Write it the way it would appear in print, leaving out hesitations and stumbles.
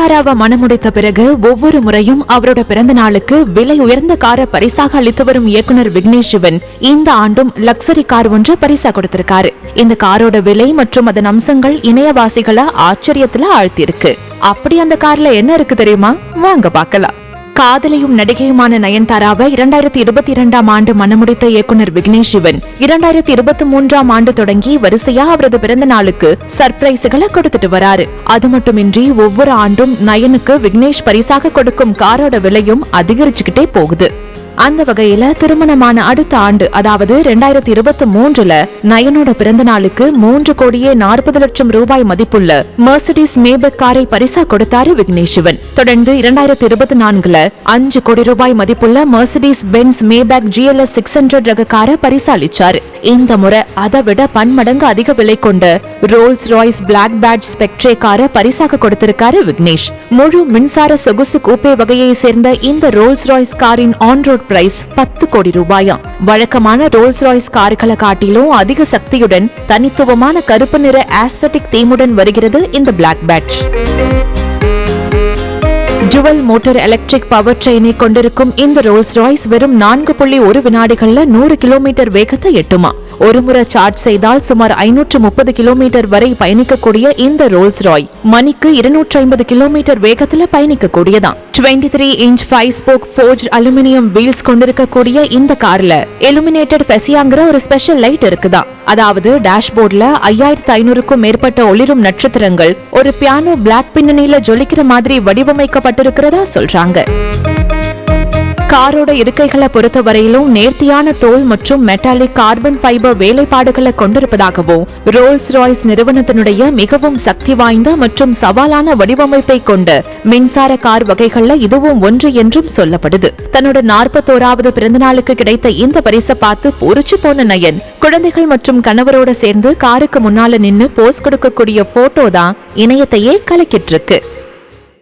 நயன்தாராவை மணமுடித்த பிறகு ஒவ்வொரு முறையும் அவரோட பிறந்த நாளுக்கு விலை உயர்ந்த காரை பரிசாக அளித்து வரும் இயக்குனர் விக்னேஷ் சிவன் இந்த ஆண்டும் லக்ஸரி கார் ஒன்று பரிசா கொடுத்திருக்காரு. இந்த காரோட விலை மற்றும் அதன் அம்சங்கள் இணையவாசிகளை ஆச்சரியத்துல ஆழ்த்தியிருக்கு. அப்படி அந்த கார்ல என்ன இருக்கு தெரியுமா? வாங்க பார்க்கலாம். காதலியும் நடிகையுமான நயன்தாராவை 2022ஆம் ஆண்டு மணமுடித்த இயக்குனர் விக்னேஷ் சிவன் 2023ஆம் ஆண்டு தொடங்கி வரிசையா அவரது பிறந்த நாளுக்கு சர்ப்ரைஸ்களை கொடுத்துட்டு வராரு. அது மட்டுமின்றி ஒவ்வொரு ஆண்டும் நயனுக்கு விக்னேஷ் பரிசாக கொடுக்கும் காரோட விலையும் அதிகரிச்சுக்கிட்டே போகுது. அந்த வகையில திருமணமான அடுத்த ஆண்டு, அதாவது 2023ல நயனோட பிறந்த நாளுக்கு 3,40,00,000 ரூபாய் மதிப்புள்ள மெர்சிடிஸ் மேபெக் காரை பரிசா கொடுத்தாரு விக்னேஷ் சிவன். தொடர்ந்து 2024ல 5 கோடி ரூபாய் மதிப்புள்ள மெர்சிடிஸ் பென்ஸ் மேபெக் GLS 600 ரக காரை பரிசா அளிச்சாரு. இந்த முறை அதை விட பன்மடங்கு அதிக விலை கொண்ட ரோல்ஸ் ராய்ஸ் பிளாக் பேட்ஜ் ஸ்பெக்ட்ரே காரை பரிசாக கொடுத்திருக்காரு விக்னேஷ். முழு மின்சார சொகுசு கூப்பே வகையை சேர்ந்த இந்த ரோல்ஸ் ராய்ஸ் காரின் ஆன் ரோட் பிரைஸ் 10 கோடி ரூபாயாம். வழக்கமான ரோல்ஸ் ராய்ஸ் கார்களை காட்டிலும் அதிக சக்தியுடன் தனித்துவமான கருப்பு நிற ஆஸ்தட்டிக் தீமுடன் வருகிறது இந்த black badge. Dual motor electric power ட்ரெயினை கொண்டிருக்கும் இந்த ரோல்ஸ் ராய்ஸ் வெறும் 4.1 வினாடிகள்ல 100 கிலோமீட்டர் வேகத்தை எட்டுமா. ஒரு முறை சார்ஜ் செய்தால் சுமார் 530 கிலோமீட்டர் வரை பயணிக்கக்கூடிய இந்த ரோல்ஸ் ராய் மணிக்கு 250 கிலோமீட்டர் வேகத்துல பயணிக்கக்கூடியதான். 23 இன்ச் 5 ஸ்போக் ஃபோர்ஜ்ட் அலுமினியம் வீல்ஸ் கொண்டிருக்கக்கூடிய இந்த கார்ல இலுமினேட்டட் ஃபெசியாங்கிற ஒரு ஸ்பெஷல் லைட் இருக்குதான். அதாவது டேஷ்போர்ட்ல 5500க்கும் மேற்பட்ட ஒளிரும் நட்சத்திரங்கள் ஒரு பியானோ பிளாக் பின்னணியில ஜொலிக்கிற மாதிரி வடிவமைக்கப்பட்டிருக்கிறதா சொல்றாங்க. காரோட இருக்கைகளை பொறுத்தவரையிலும் நேர்த்தியான தோல் மற்றும் மெட்டாலிக் கார்பன் ஃபைபர் வேலைப்பாடுகளை கொண்டிருப்பதாகவும் ரோல்ஸ் ராய்ஸ் நிறுவனத்தினுடைய மிகவும் சக்தி வாய்ந்த மற்றும் சவாலான வடிவமைப்பை கொண்ட மின்சார கார் வகைகள்ல இதுவும் ஒன்று என்றும் சொல்லப்படுது. தன்னோட 41வது பிறந்த நாளுக்கு கிடைத்த இந்த பரிசை பார்த்து பூரிச்சு போன நயன் குழந்தைகள் மற்றும் கணவரோட சேர்ந்து காருக்கு முன்னால நின்னு போஸ் கொடுக்கக்கூடிய போட்டோ தான் இணையத்தையே கலக்கிட்டு இருக்கு.